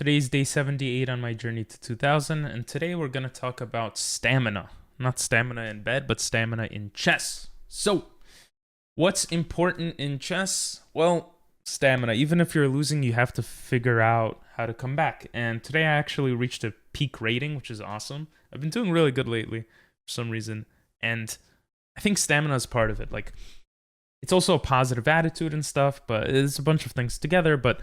Today's day 78 on my journey to 2000, and today we're going to talk about stamina. Not stamina in bed, but stamina in chess. So, what's important in chess? Well, stamina. Even if you're losing, you have to figure out how to come back. And today I actually reached a peak rating, which is awesome. I've been doing really good lately for some reason, and I think stamina is part of it. Like, it's also a positive attitude and stuff, but it's a bunch of things together, but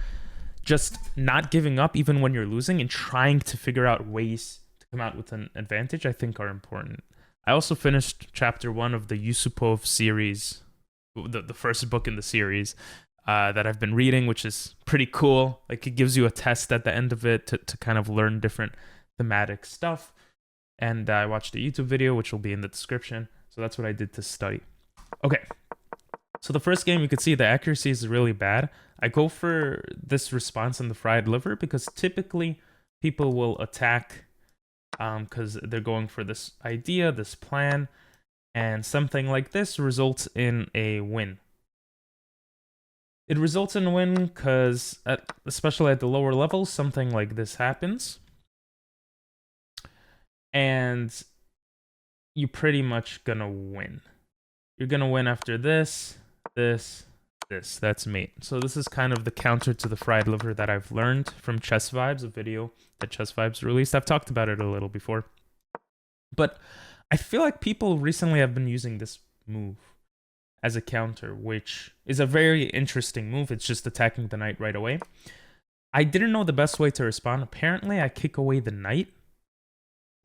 just not giving up even when you're losing and trying to figure out ways to come out with an advantage, I think are important. I also finished chapter 1 of the Yusupov series, the first book in the series that I've been reading, which is pretty cool. Like, it gives you a test at the end of it to kind of learn different thematic stuff. And I watched a YouTube video, which will be in the description. So that's what I did to study. Okay. So the first game, you could see the accuracy is really bad. I go for this response on the fried liver because typically people will attack because they're going for this idea, this plan, and something like this results in a win. It results in a win because, especially at the lower levels, something like this happens. And you're pretty much gonna win. You're gonna win after this. That's mate. So this is kind of the counter to the fried liver that I've learned from Chess Vibes, a video that Chess Vibes released. I've talked about it a little before. But I feel like people recently have been using this move as a counter, which is a very interesting move. It's just attacking the knight right away. I didn't know the best way to respond. Apparently, I kick away the knight.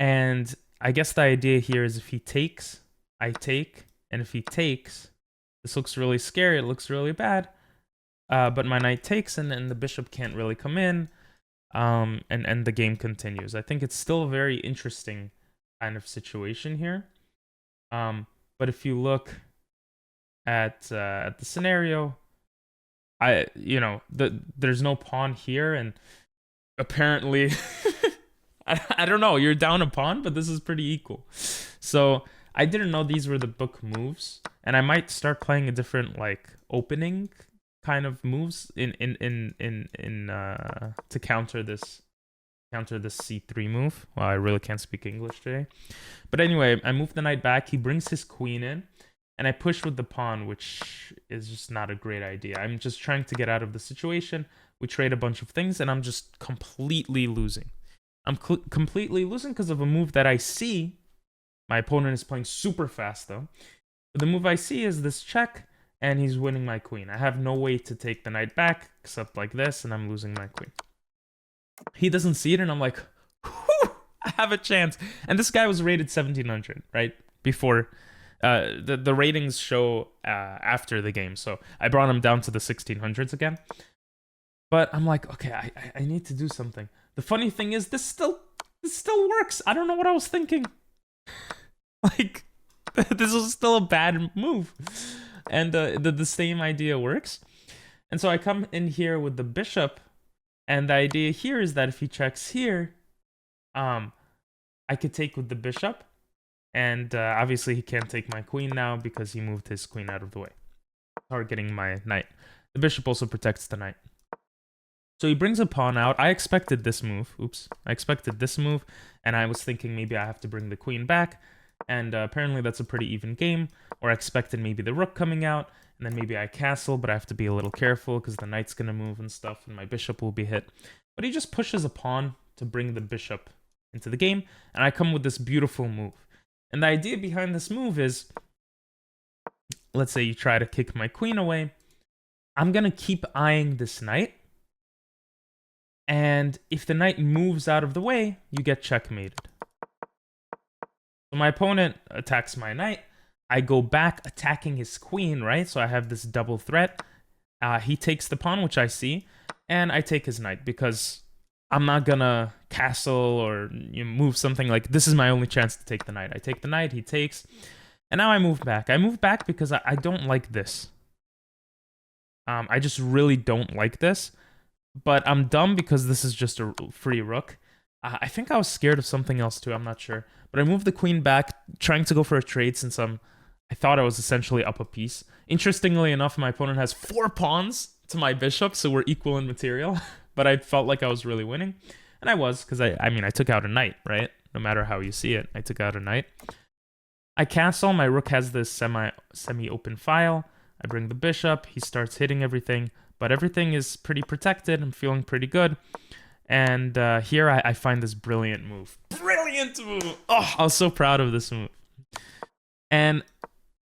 And I guess the idea here is if he takes, I take. And if he takes, this looks really scary, it looks really bad, but my knight takes and the bishop can't really come in, and the game continues. I think it's still a very interesting kind of situation here. But if you look at the scenario, there's no pawn here, and apparently, I don't know, you're down a pawn, but this is pretty equal. So I didn't know these were the book moves, and I might start playing a different like opening kind of moves to counter this c3 move. Well, I really can't speak English today. But anyway, I move the knight back. He brings his queen in, and I push with the pawn, which is just not a great idea. I'm just trying to get out of the situation. We trade a bunch of things, and I'm just completely losing. I'm completely losing because of a move that I see. My opponent is playing super fast, though. But the move I see is this check, and he's winning my queen. I have no way to take the knight back, except like this, and I'm losing my queen. He doesn't see it, and I'm like, whew, I have a chance. And this guy was rated 1700, right? Before. The ratings show after the game, so I brought him down to the 1600s again. But I'm like, okay, I need to do something. The funny thing is, this still works. I don't know what I was thinking. Like, this was still a bad move, and the same idea works. And so I come in here with the bishop, and the idea here is that if he checks here, I could take with the bishop, and obviously he can't take my queen now because he moved his queen out of the way, targeting my knight. The bishop also protects the knight. So he brings a pawn out. I expected this move. Oops. I expected this move, and I was thinking maybe I have to bring the queen back, and apparently that's a pretty even game. Or I expected maybe the rook coming out, and then maybe I castle, but I have to be a little careful because the knight's going to move and stuff, and my bishop will be hit. But he just pushes a pawn to bring the bishop into the game, and I come with this beautiful move. And the idea behind this move is, let's say you try to kick my queen away. I'm going to keep eyeing this knight. And if the knight moves out of the way, you get checkmated. So my opponent attacks my knight. I go back attacking his queen, right? So I have this double threat. He takes the pawn, which I see, and I take his knight because I'm not gonna castle or move something like this. Is my only chance to take the knight. I take the knight, he takes, and now I move back. I move back because I don't like this. I just really don't like this. But I'm dumb because this is just a free rook. I think I was scared of something else too, I'm not sure. But I moved the queen back, trying to go for a trade since I thought I was essentially up a piece. Interestingly enough, my opponent has 4 pawns to my bishop, so we're equal in material. but I felt like I was really winning. And I was, because I mean, I took out a knight, right? No matter how you see it, I took out a knight. I castle, my rook has this semi-open file. I bring the bishop, he starts hitting everything, but everything is pretty protected. I'm feeling pretty good. And here I find this brilliant move. Brilliant move! Oh, I was so proud of this move. And,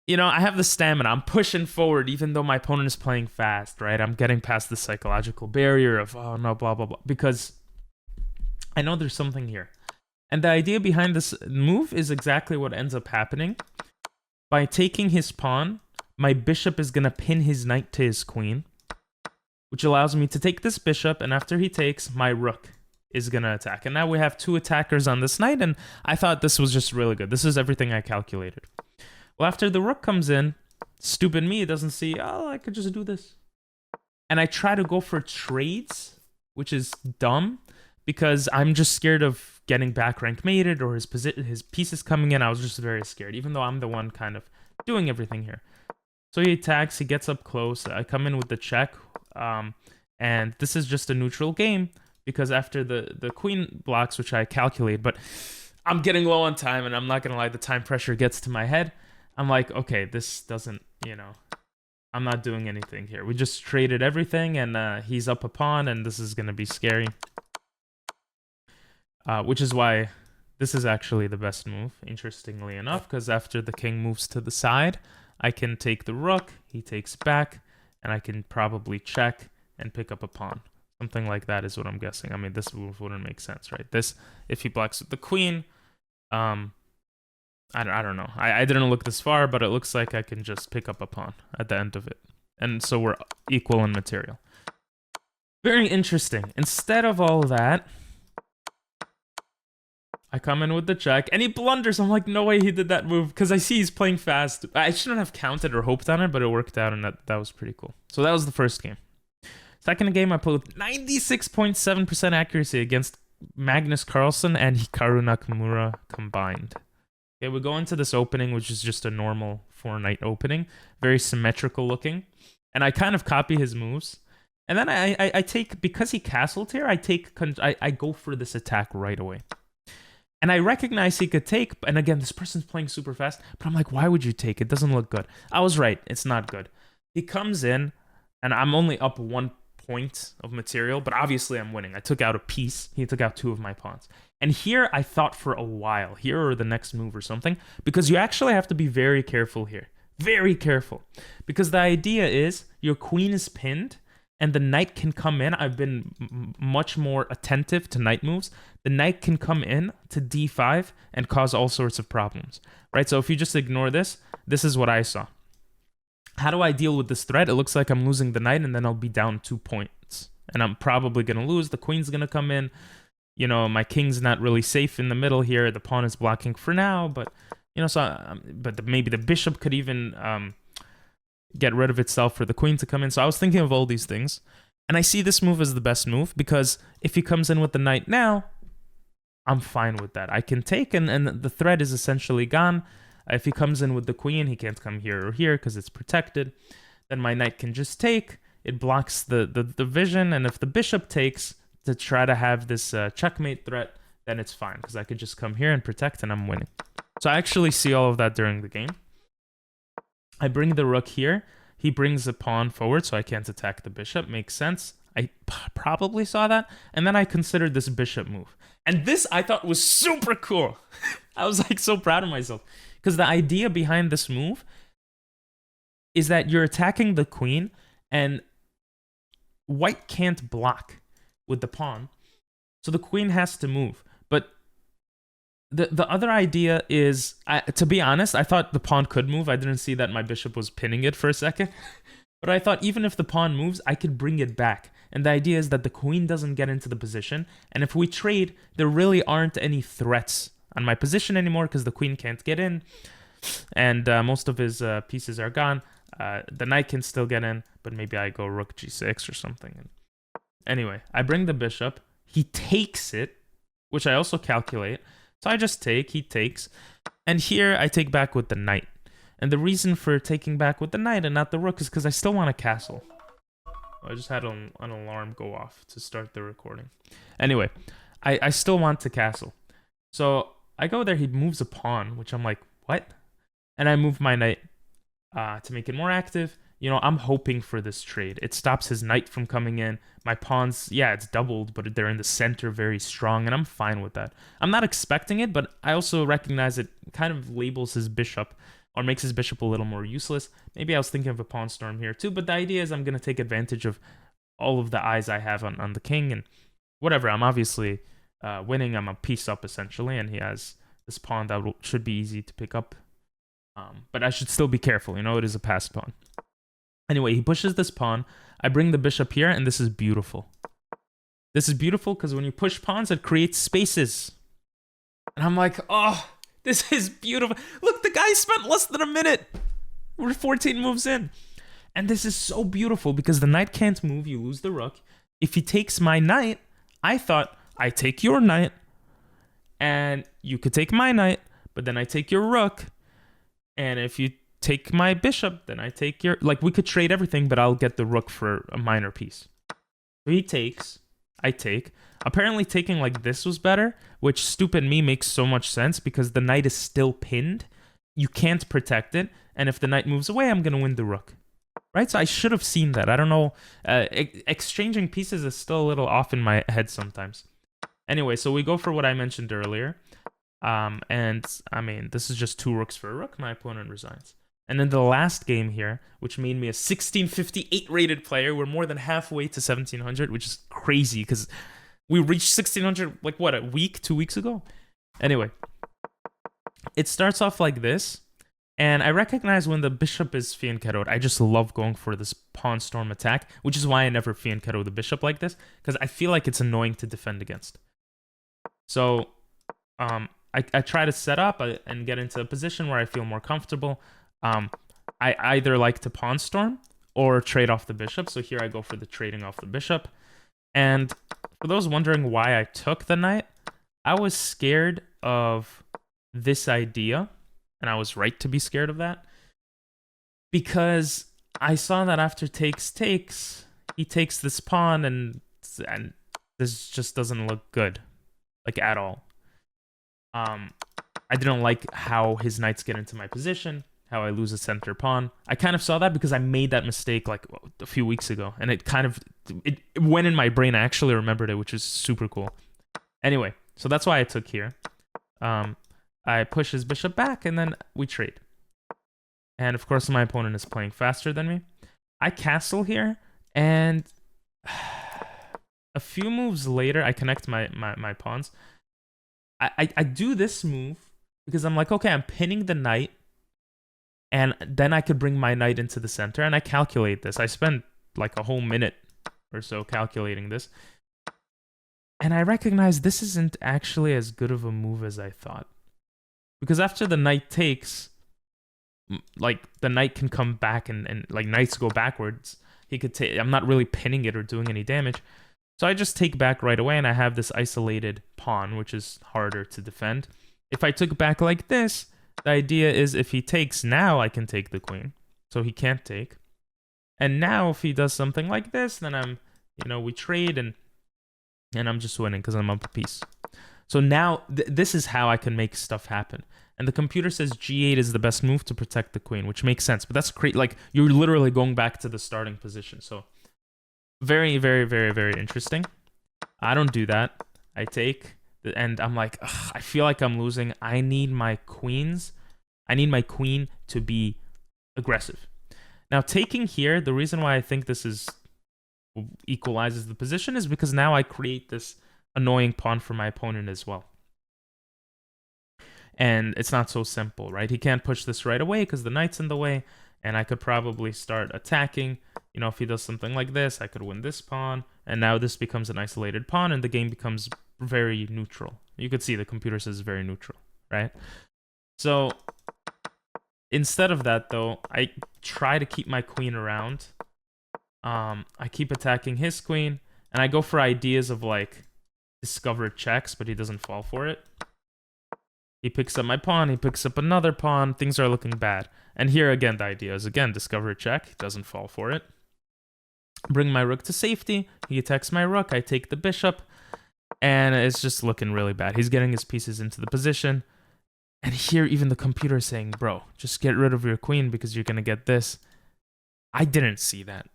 you know, I have the stamina. I'm pushing forward even though my opponent is playing fast, right? I'm getting past the psychological barrier of, oh no, blah, blah, blah. Because I know there's something here. And the idea behind this move is exactly what ends up happening. By taking his pawn, my bishop is going to pin his knight to his queen, which allows me to take this bishop, and after he takes, my rook is going to attack. And now we have 2 attackers on this knight, and I thought this was just really good. This is everything I calculated. Well, after the rook comes in, stupid me doesn't see, oh, I could just do this. And I try to go for trades, which is dumb, because I'm just scared of getting back rank mated or his pieces coming in. I was just very scared, even though I'm the one kind of doing everything here. So he attacks, he gets up close, I come in with the check, and this is just a neutral game, because after the queen blocks, which I calculate, but I'm getting low on time, and I'm not gonna lie, the time pressure gets to my head. I'm like, okay, this doesn't, you know, I'm not doing anything here. We just traded everything, and he's up a pawn, and this is gonna be scary. Which is why this is actually the best move, interestingly enough, because after the king moves to the side, I can take the rook, he takes back, and I can probably check and pick up a pawn. Something like that is what I'm guessing. I mean, this move wouldn't make sense, right? This, if he blocks with the queen, I don't know. I didn't look this far, but it looks like I can just pick up a pawn at the end of it. And so we're equal in material. Very interesting. Instead of all that, I come in with the check, and he blunders. I'm like, no way he did that move, because I see he's playing fast. I shouldn't have counted or hoped on it, but it worked out, and that was pretty cool. So that was the first game. Second game, I played with 96.7% accuracy against Magnus Carlsen and Hikaru Nakamura combined. Okay, we go into this opening, which is just a normal 4-knight opening, very symmetrical looking, and I kind of copy his moves. And then I take, because he castled here, I go for this attack right away. And I recognize he could take, and again, this person's playing super fast, but I'm like, why would you take? It doesn't look good. I was right. It's not good. He comes in, and I'm only up 1 point of material, but obviously I'm winning. I took out a piece. He took out 2 of my pawns. And here, I thought for a while, here or the next move or something, because you actually have to be very careful here. Very careful. Because the idea is, your queen is pinned, and the knight can come in. I've been much more attentive to knight moves. The knight can come in to d5 and cause all sorts of problems, right? So if you just ignore this, this is what I saw. How do I deal with this threat? It looks like I'm losing the knight, and then I'll be down 2 points. And I'm probably going to lose. The queen's going to come in. You know, my king's not really safe in the middle here. The pawn is blocking for now, but, you know, so but maybe the bishop could even get rid of itself for the queen to come in. So I was thinking of all these things. And I see this move as the best move, because if he comes in with the knight now, I'm fine with that. I can take, and the threat is essentially gone. If he comes in with the queen, he can't come here or here because it's protected. Then my knight can just take. It blocks the vision, and if the bishop takes to try to have this checkmate threat, then it's fine, because I could just come here and protect, and I'm winning. So I actually see all of that during the game. I bring the rook here. He brings a pawn forward, so I can't attack the bishop. Makes sense. I probably saw that. And then I considered this bishop move. And this I thought was super cool. I was like so proud of myself. Because the idea behind this move is that you're attacking the queen, and white can't block with the pawn. So the queen has to move. But the other idea is, to be honest, I thought the pawn could move. I didn't see that my bishop was pinning it for a second. But I thought even if the pawn moves, I could bring it back. And the idea is that the queen doesn't get into the position. And if we trade, there really aren't any threats on my position anymore, because the queen can't get in. And most of his pieces are gone. The knight can still get in, but maybe I go rook g6 or something. Anyway, I bring the bishop. He takes it, which I also calculate. So I just take, he takes, and here I take back with the knight. And the reason for taking back with the knight and not the rook is because I still want a castle. I just had an alarm go off to start the recording. Anyway, I still want to castle. So I go there, he moves a pawn, which I'm like, what? And I move my knight to make it more active. You know, I'm hoping for this trade. It stops his knight from coming in. My pawns, yeah, it's doubled, but they're in the center very strong, and I'm fine with that. I'm not expecting it, but I also recognize it kind of labels his bishop or makes his bishop a little more useless. Maybe I was thinking of a pawn storm here too, but the idea is I'm going to take advantage of all of the eyes I have on the king, and whatever. I'm obviously winning. I'm a piece up, essentially, and he has this pawn that should be easy to pick up. But I should still be careful. You know, it is a passed pawn. Anyway, he pushes this pawn. I bring the bishop here, and this is beautiful. This is beautiful because when you push pawns, it creates spaces. And I'm like, oh, this is beautiful. Look, the guy spent less than a minute. We're 14 moves in. And this is so beautiful because the knight can't move. You lose the rook. If he takes my knight, I thought, I take your knight, and you could take my knight, but then I take your rook. And if you take my bishop, then I take your... Like, we could trade everything, but I'll get the rook for a minor piece. So he takes, I take. Apparently taking like this was better, which stupid me makes so much sense because the knight is still pinned. You can't protect it, and if the knight moves away, I'm going to win the rook. Right? So I should have seen that. I don't know. Exchanging pieces is still a little off in my head sometimes. Anyway, so we go for what I mentioned earlier. And, I mean, this is just 2 rooks for a rook. My opponent resigns. And then the last game here, which made me a 1658 rated player. We're more than halfway to 1700, which is crazy because we reached 1600, like, what, a week, 2 weeks ago? Anyway, it starts off like this. And I recognize when the bishop is fianchettoed, I just love going for this pawn storm attack, which is why I never fianchetto the bishop like this, because I feel like it's annoying to defend against. So I try to set up and get into a position where I feel more comfortable. I either like to pawn storm or trade off the bishop. So here I go for the trading off the bishop. And for those wondering why I took the knight, I was scared of this idea. And I was right to be scared of that. Because I saw that after takes, he takes this pawn and this just doesn't look good. Like, at all. I didn't like how his knights get into my position, how I lose a center pawn. I kind of saw that because I made that mistake like a few weeks ago. And it kind of, it went in my brain. I actually remembered it, which is super cool. Anyway, so that's why I took here. I push his bishop back, and then we trade. And, of course, my opponent is playing faster than me. I castle here, and a few moves later, I connect my pawns. I do this move because I'm like, okay, I'm pinning the knight, and then I could bring my knight into the center, and I calculate this. I spend like a whole minute or so calculating this. And I recognize this isn't actually as good of a move as I thought. Because after the knight takes, like, the knight can come back and like, knights go backwards. He could take... I'm not really pinning it or doing any damage. So I just take back right away, and I have this isolated pawn, which is harder to defend. If I took back like this, the idea is if he takes now, I can take the queen. So he can't take. And now if he does something like this, then I'm... You know, we trade, and I'm just winning because I'm up a piece. So now, this is how I can make stuff happen. And the computer says g8 is the best move to protect the queen, which makes sense. But that's great. Like, you're literally going back to the starting position. So, very, very, very, very interesting. I don't do that. I take, and I'm like, I feel like I'm losing. I need my queens. I need my queen to be aggressive. Now, taking here, the reason why I think this is equalizes the position is because now I create this annoying pawn for my opponent as well. And it's not so simple, right? He can't push this right away because the knight's in the way, and I could probably start attacking. You know, if he does something like this, I could win this pawn, and now this becomes an isolated pawn, and the game becomes very neutral. You could see the computer says very neutral, right? So instead of that, though, I try to keep my queen around. I keep attacking his queen, and I go for ideas of, like, discovered checks, but he doesn't fall for it. He picks up my pawn, he picks up another pawn, things are looking bad. And here again, the idea is, again, discover a check, he doesn't fall for it. bring my rook to safety. He attacks my rook. I take the bishop. And it's just looking really bad. He's getting his pieces into the position. And here, even the computer is saying, bro, just get rid of your queen because you're going to get this. I didn't see that.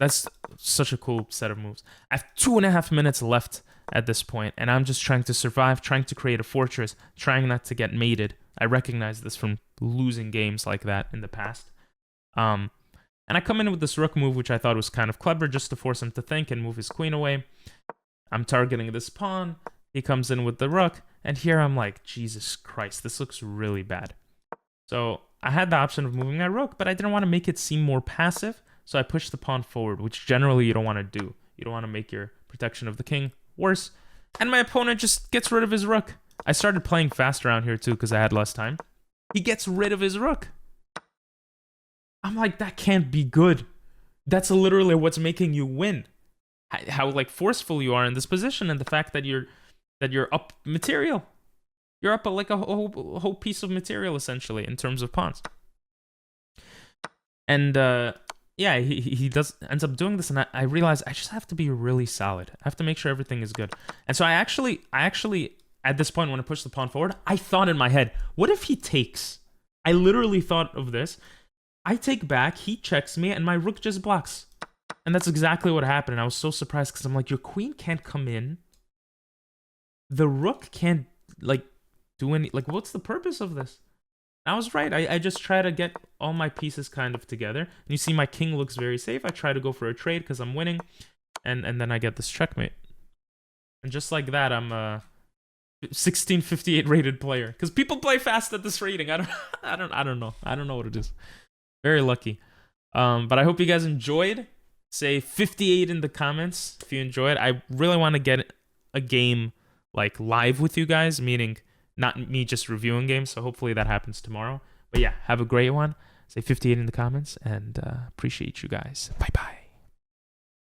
That's such a cool set of moves. I have 2.5 minutes left at this point, and I'm just trying to survive, trying to create a fortress, trying not to get mated. I recognize this from losing games like that in the past. And I come in with this rook move, which I thought was kind of clever, just to force him to think and move his queen away. I'm targeting this pawn. He comes in with the rook. And here I'm like, Jesus Christ, this looks really bad. So I had the option of moving my rook, but I didn't want to make it seem more passive. So I pushed the pawn forward, which generally you don't want to do. You don't want to make your protection of the king worse. And my opponent just gets rid of his rook. I started playing fast around here too because I had less time. He gets rid of his rook. I'm like, that can't be good. That's literally what's making you win. How like forceful you are in this position, and the fact that you're up material. You're up like a whole piece of material essentially in terms of pawns. And yeah, he ends up doing this, and I realize I just have to be really solid. I have to make sure everything is good. And so I actually at this point when I push the pawn forward, I thought in my head, what if he takes? I literally thought of this. I take back, he checks me, and my rook just blocks. And that's exactly what happened. And I was so surprised because I'm like, your queen can't come in. The rook can't, like, do any... Like, what's the purpose of this? And I was right. I just try to get all my pieces kind of together. And you see my king looks very safe. I try to go for a trade because I'm winning. And then I get this checkmate. And just like that, I'm a 1658 rated player. Because people play fast at this rating. I don't know. I don't know what it is. Very lucky. But I hope you guys enjoyed. Say 58 in the comments if you enjoyed. I really want to get a game like live with you guys, meaning not me just reviewing games. So hopefully that happens tomorrow. But yeah, have a great one. Say 58 in the comments, and appreciate you guys. Bye bye.